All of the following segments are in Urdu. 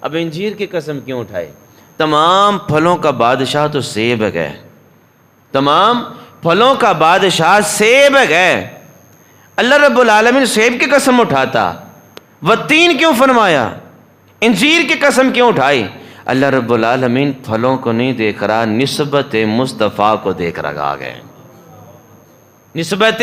اب انجیر کی قسم کیوں اٹھائی؟ تمام پھلوں کا بادشاہ تو سیب ہے، تمام پھلوں کا بادشاہ سیب ہے۔ اللہ رب العالمین سیب کی قسم اٹھاتا، والتین کیوں فرمایا؟ انجیر کی قسم کیوں اٹھائی؟ اللہ رب العالمین پھلوں کو نہیں دیکھ رہا، نسبت مصطفیٰ کو دیکھ رہا ہے، نسبت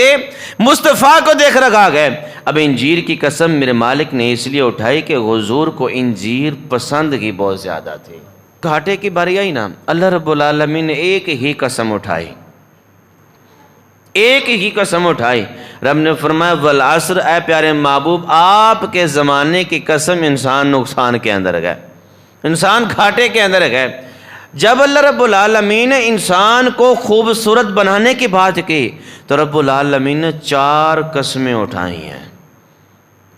مصطفیٰ کو دیکھ رکھا گئے۔ اب انجیر کی قسم میرے مالک نے اس لیے اٹھائی کہ حضور کو انجیر پسند کی بہت زیادہ تھی۔ گھاٹے کی باری آئی نا، اللہ رب العالمین نے ایک ہی قسم اٹھائی، ایک ہی قسم اٹھائی۔ رب نے فرمایا والعصر، اے پیارے محبوب آپ کے زمانے کی قسم، انسان نقصان کے اندر گئے، انسان گھاٹے کے اندر گئے۔ جب اللہ رب العالمین نے انسان کو خوبصورت بنانے کی بات کی تو رب العالمین نے 4 قسمیں اٹھائی ہیں،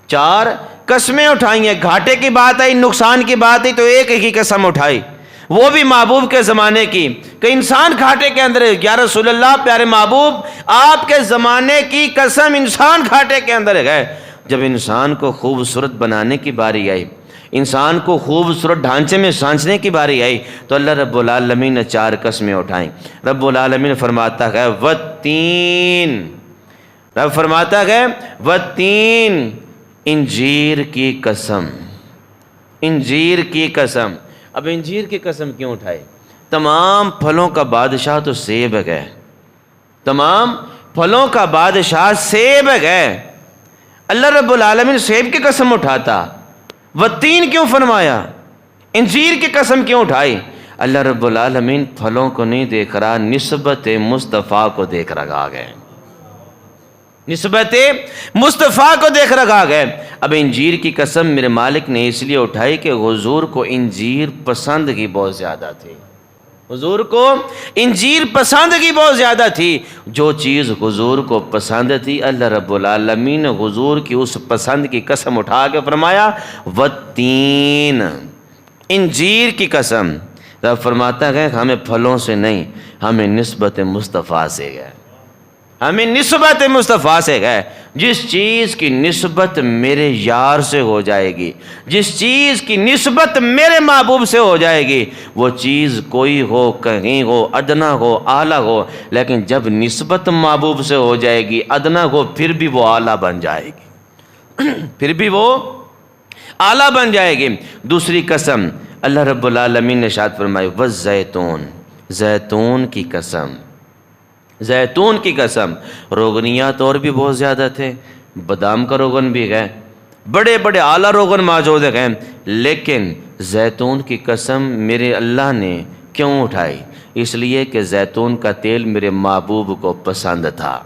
4 قسمیں اٹھائی ہیں۔ گھاٹے کی بات آئی، نقصان کی بات آئی تو ایک ہی قسم اٹھائی، وہ بھی محبوب کے زمانے کی، کہ انسان گھاٹے کے اندر ہے۔ یا رسول اللہ پیارے محبوب آپ کے زمانے کی قسم، انسان گھاٹے کے اندر ہے۔ جب انسان کو خوبصورت بنانے کی باری آئی، انسان کو خوبصورت ڈھانچے میں سانچنے کی باری آئی تو اللہ رب العالمین نے 4 قسمیں اٹھائیں۔ رب العالمین فرماتا ہے والتین، رب فرماتا ہے والتین، انجیر کی قسم، انجیر کی قسم۔ اب انجیر کی قسم کیوں اٹھائی؟ تمام پھلوں کا بادشاہ تو سیب ہے، تمام پھلوں کا بادشاہ سیب ہے۔ اللہ رب العالمین سیب کی قسم اٹھاتا، والتین کیوں فرمایا؟ انجیر کی قسم کیوں اٹھائی؟ اللہ رب العالمین پھلوں کو نہیں دیکھ رہا، نسبت مصطفیٰ کو دیکھ رہا ہے، نسبت مصطفیٰ کو دیکھ رہا ہے۔ اب انجیر کی قسم میرے مالک نے اس لیے اٹھائی کہ حضور کو انجیر پسند کی بہت زیادہ تھی، حضور کو انجیر پسند کی بہت زیادہ تھی۔ جو چیز حضور کو پسند تھی اللہ رب العالمین نے حضور کی اس پسند کی قسم اٹھا کے فرمایا والتین، انجیر کی قسم۔ رب فرماتا ہے ہمیں پھلوں سے نہیں، ہمیں نسبت مصطفیٰ سے ہے، ہمیں نسبت مصطفیٰ سے ہے۔ جس چیز کی نسبت میرے یار سے ہو جائے گی، جس چیز کی نسبت میرے محبوب سے ہو جائے گی، وہ چیز کوئی ہو، کہیں ہو، ادنا ہو، اعلیٰ ہو، لیکن جب نسبت محبوب سے ہو جائے گی ادنا ہو، پھر بھی وہ اعلیٰ بن جائے گی، پھر بھی وہ اعلیٰ بن جائے گی۔ دوسری قسم اللہ رب العالمین نے ارشاد فرمائی والزیتون، زیتون کی قسم، زیتون کی قسم۔ روغنیات اور بھی بہت زیادہ تھے، بادام کا روغن بھی ہے، بڑے بڑے اعلیٰ روغن موجود ہیں، لیکن زیتون کی قسم میرے اللہ نے کیوں اٹھائی؟ اس لیے کہ زیتون کا تیل میرے محبوب کو پسند تھا،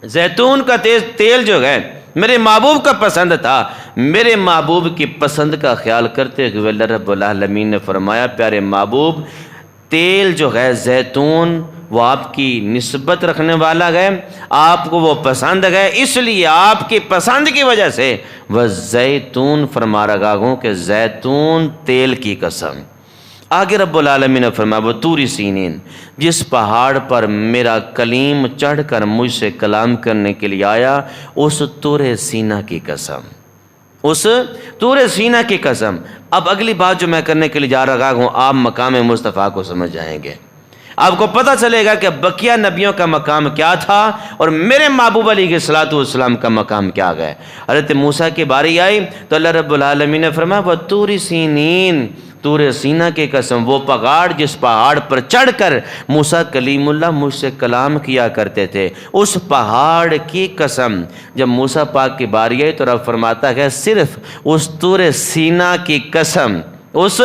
زیتون کا تیل جو ہے میرے محبوب کا پسند تھا۔ میرے محبوب کی پسند کا خیال کرتے ہوئے اللہ رب العالمین نے فرمایا پیارے محبوب تیل جو ہے زیتون وہ آپ کی نسبت رکھنے والا ہے، آپ کو وہ پسند ہے، اس لیے آپ کی پسند کی وجہ سے وہ زیتون فرما رہا ہوں کہ زیتون تیل کی قسم۔ آگے رب العالمین نے فرمایا وہ طور سینین، جس پہاڑ پر میرا کلیم چڑھ کر مجھ سے کلام کرنے کے لیے آیا، اس طور سینہ کی قسم، اس طور سینہ کی قسم۔ اب اگلی بات جو میں کرنے کے لیے جا رہا ہوں آپ مقام مصطفیٰ کو سمجھ جائیں گے، آپ کو پتہ چلے گا کہ بقیہ نبیوں کا مقام کیا تھا اور میرے محبوب علیہ الصلوۃ والسلام کا مقام کیا ہے۔ حضرت موسیٰ کی باری آئی تو اللہ رب العالمین نے فرمایا وہ طور سینین، طور سینہ کی قسم، وہ پہاڑ جس پہاڑ پر چڑھ کر موسیٰ کلیم اللہ مجھ سے کلام کیا کرتے تھے، اس پہاڑ کی قسم۔ جب موسیٰ پاک کی باری آئی تو رب فرماتا ہے صرف اس طور سینہ کی قسم، اس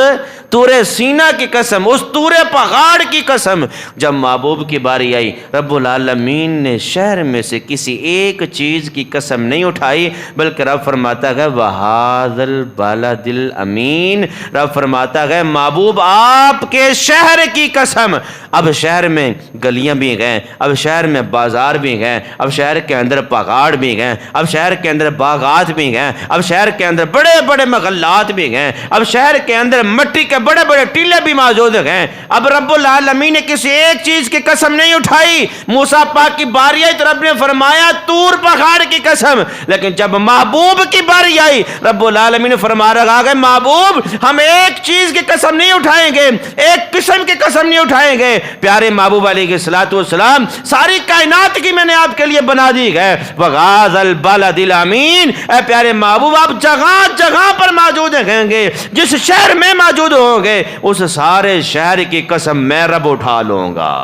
طور سینہ کی قسم، اس طور پہاڑ کی قسم۔ جب محبوب کی باری آئی رب العالمین نے شہر میں سے کسی ایک چیز کی قسم نہیں اٹھائی، بلکہ رب فرماتا ہے وَهَذَا الْبَلَدِ الْأَمِينَ، رب فرماتا ہے محبوب آپ کے شہر کی قسم۔ اب شہر میں گلیاں بھی ہیں، اب شہر میں بازار بھی ہیں، اب شہر کے اندر پہاڑ بھی ہیں، اب شہر کے اندر باغات بھی ہیں، اب شہر کے اندر بڑے بڑے محلات بھی ہیں، اب شہر کے اندر مٹی کے بڑے بڑے ٹیلے بھی موجود ہیں۔ اب رب العالمین نے کسی ایک چیز کی قسم نہیں اٹھائی۔ موسیٰ پاک کی باری آئی تو رب نے فرمایا طور پہاڑ کی قسم، لیکن جب محبوب کی باری آئی رب العالمین نے فرما رہا کہ محبوب ہم ایک چیز کی قسم نہیں اٹھائیں گے، ایک قسم کی قسم نہیں اٹھائیں گے۔ پیارے محبوب علیہ السلام ساری کائنات کی میں نے آپ کے لیے بنا دی ہے۔ وغاز البلد الامین، اے پیارے محبوب آپ جگہ جگہ پر موجود ہیں گے، جس شہر میں موجود ہوں گے اس سارے شہر کی قسم میں رب اٹھا لوں گا،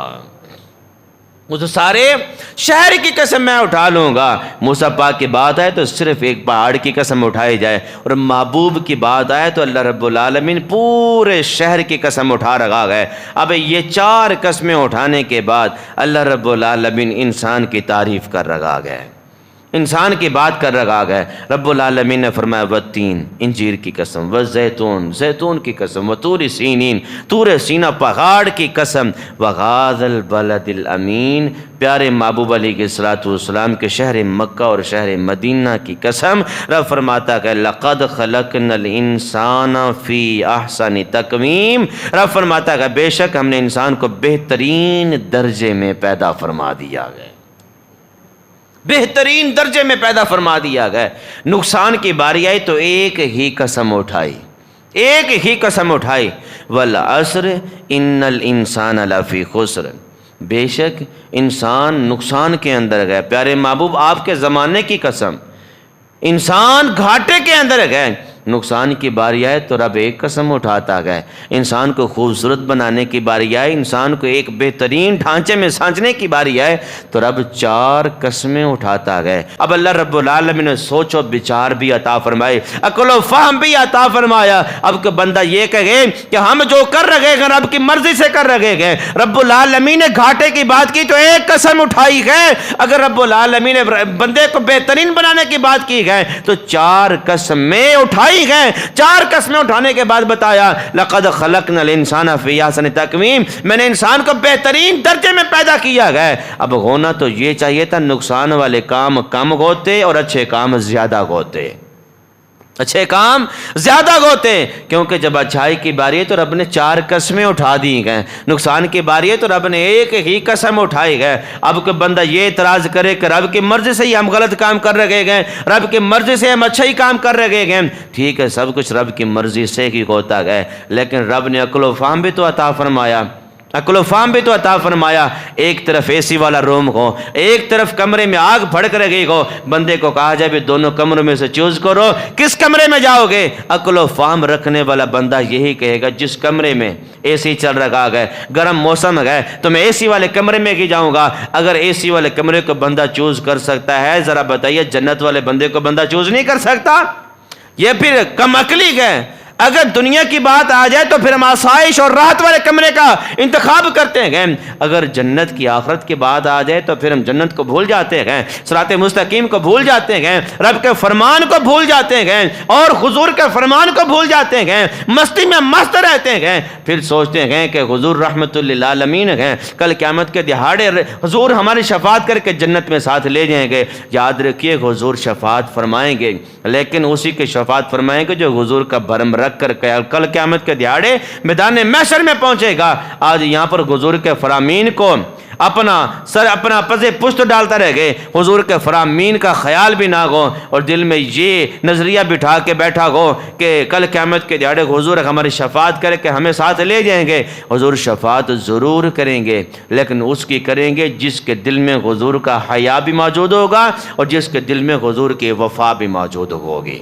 اس سارے شہر کی قسم میں اٹھا لوں گا۔ موسیٰ پاک کی بات آئے تو صرف ایک پہاڑ کی قسم اٹھائی جائے، اور محبوب کی بات آئے تو اللہ رب العالمین پورے شہر کی قسم اٹھا رکھا ہے۔ اب یہ چار قسمیں اٹھانے کے بعد اللہ رب العالمین انسان کی تعریف کر رکھا ہے، انسان کی بات کر رکھا ہے۔ رب العالمین نے فرمایا والتین، انجیر کی قسم، والزیتون، زیتون کی قسم، وطور سینین، طور سینہ پہاڑ کی قسم، وغاز البلد الامین، پیارے محبوب علیہ السلام کے شہر مکہ اور شہر مدینہ کی قسم۔ رب فرماتا کہ لقد خلقنا الانسان فی احسن تقویم، رب فرماتا کہ بے شک ہم نے انسان کو بہترین درجے میں پیدا فرما دیا گیا، بہترین درجے میں پیدا فرما دیا گیا۔ نقصان کی باری آئی تو ایک ہی قسم اٹھائی، ایک ہی قسم اٹھائی، والعصر ان الانسان لفی خسر، بے شک انسان نقصان کے اندر گئے۔ پیارے محبوب آپ کے زمانے کی قسم، انسان گھاٹے کے اندر گئے۔ نقصان کی باری آئے تو رب ایک قسم اٹھاتا گئے، انسان کو خوبصورت بنانے کی باری آئے، انسان کو ایک بہترین ڈھانچے میں سانچنے کی باری آئے تو رب چار قسمیں اٹھاتا گئے۔ اب اللہ رب العالمین نے سوچ و بچار بھی عطا فرمائے، عقل و فہم بھی عطا فرمایا۔ اب کہ بندہ یہ کہے کہ ہم جو کر رہے ہیں رب کی مرضی سے کر رہے ہیں، رب العالمین نے گھاٹے کی بات کی تو ایک قسم اٹھائی ہے، اگر رب العالمین نے بندے کو بہترین بنانے کی بات کی ہے تو چار قسمیں اٹھائی گئے۔ چار قسمیں اٹھانے کے بعد بتایا لقد خلقنا الانسان فی احسن تقویم، میں نے انسان کو بہترین درجے میں پیدا کیا گیا۔ اب ہونا تو یہ چاہیے تھا نقصان والے کام کم ہوتے اور اچھے کام زیادہ ہوتے، اچھے کام زیادہ ہوتے، کیونکہ جب اچھائی کی باری ہے تو رب نے چار قسمیں اٹھا دی گئے، نقصان کی باری ہے تو رب نے ایک ہی قسم اٹھائی گئے۔ اب کوئی بندہ یہ اعتراض کرے کہ رب کی مرضی سے ہی ہم غلط کام کر رہے گئے، رب کی مرضی سے ہم اچھا ہی کام کر رہے گئے، ٹھیک ہے سب کچھ رب کی مرضی سے ہی ہوتا گئے، لیکن رب نے عقل و فہم بھی تو عطا فرمایا، عقل و فہم بھی تو عطا فرمایا۔ ایک طرف اے سی والا روم ہو، ایک طرف کمرے میں آگ بھڑک رہی ہو، بندے کو کہا جائے بھی دونوں کمروں میں سے چوز کرو کس کمرے میں جاؤ گے، عقل و فہم رکھنے والا بندہ یہی کہے گا جس کمرے میں اے سی چل رہا ہے، گرم موسم ہے تو میں اے سی والے کمرے میں ہی جاؤں گا۔ اگر اے سی والے کمرے کو بندہ چوز کر سکتا ہے، ذرا بتائیے جنت والے بندے کو بندہ چوز نہیں کر سکتا؟ یہ پھر کم عقلی ہے۔ اگر دنیا کی بات آ جائے تو پھر ہم آسائش اور راحت والے کمرے کا انتخاب کرتے ہیں، اگر جنت کی آخرت کی بات آ جائے تو پھر ہم جنت کو بھول جاتے ہیں، صراط مستقیم کو بھول جاتے ہیں، رب کے فرمان کو بھول جاتے ہیں اور حضور کے فرمان کو بھول جاتے ہیں، مستی میں مست رہتے ہیں، پھر سوچتے ہیں کہ حضور رحمت للعالمین ہیں، کل قیامت کے دہاڑے حضور ہماری شفاعت کر کے جنت میں ساتھ لے جائیں گے۔ یاد رکھیے حضور شفاعت فرمائیں گے، لیکن اسی کی شفاعت فرمائیں گے جو حضور کا بھرم رکھ کر کل قیامت کے دیہاڑے میدان محشر میں پہنچے گا۔ آج یہاں پر حضور کے فرامین کو اپنا پزے پشت ڈالتا رہ گئے، حضور کے فرامین کا خیال بھی نہ ہو اور دل میں یہ نظریہ بٹھا کے بیٹھا ہو کہ کل قیامت کے دیہاڑے حضور ہماری شفاعت کرے کہ ہمیں ساتھ لے جائیں گے۔ حضور شفاعت ضرور کریں گے، لیکن اس کی کریں گے جس کے دل میں حضور کا حیا بھی موجود ہوگا اور جس کے دل میں حضور کی وفا بھی موجود ہوگی۔